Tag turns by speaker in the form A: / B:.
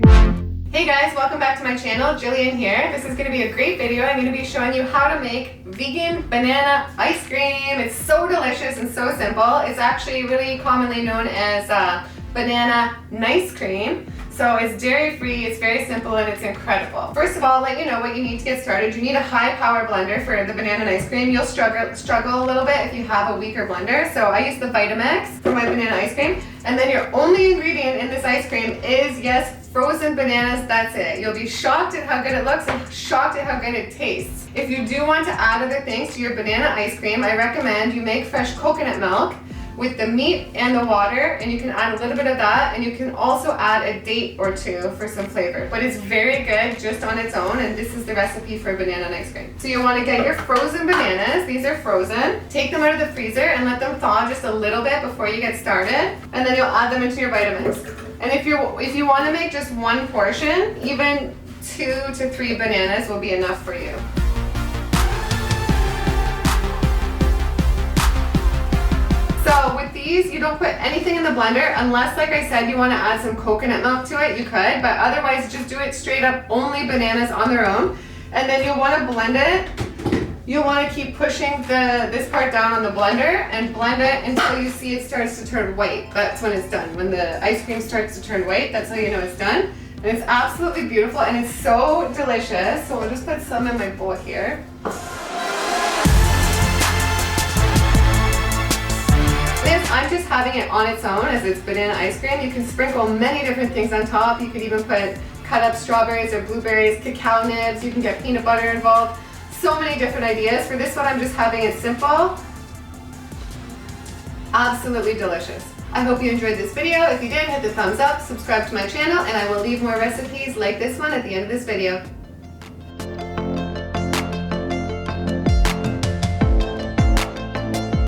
A: Hey guys, welcome back to my channel. Jillian here. This is going to be a great video. I'm going to be showing you how to make vegan banana ice cream. It's so delicious and so simple. It's actually really commonly known as banana nice cream. So it's dairy free, it's very simple, and it's incredible. First of all, I'll let you know what you need to get started. You need a high power blender for the banana ice cream. You'll struggle a little bit if you have a weaker blender. So I use the Vitamix for my banana ice cream. And then your only ingredient in this ice cream is, yes, frozen bananas. That's it. You'll be shocked at how good it looks and shocked at how good it tastes. If you do want to add other things to your banana ice cream, I recommend you make fresh coconut milk with the meat and the water, and you can add a little bit of that, and you can also add a date or two for some flavor. But it's very good just on its own, and this is the recipe for banana ice cream. So you want to get your frozen bananas. These are frozen. Take them out of the freezer and let them thaw just a little bit before you get started, and then you'll add them into your Vitamix. And if you want to make just one portion, even 2 to 3 bananas will be enough for you. So with these, you don't put anything in the blender unless, like I said, you want to add some coconut milk to it, you could, but otherwise just do it straight up, only bananas on their own. And then you'll want to blend it. You'll want to keep pushing this part down on the blender and blend it until you see it starts to turn white. That's when it's done. When the ice cream starts to turn white, that's how you know it's done. And it's absolutely beautiful and it's so delicious. So I'll just put some in my bowl here. I'm just having it on its own as it's banana ice cream. You can sprinkle many different things on top. You could even put cut up strawberries or blueberries, cacao nibs. You can get peanut butter involved. So many different ideas. For this one, I'm just having it simple. Absolutely delicious. I hope you enjoyed this video. If you did, hit the thumbs up, subscribe to my channel, and I will leave more recipes like this one at the end of this video.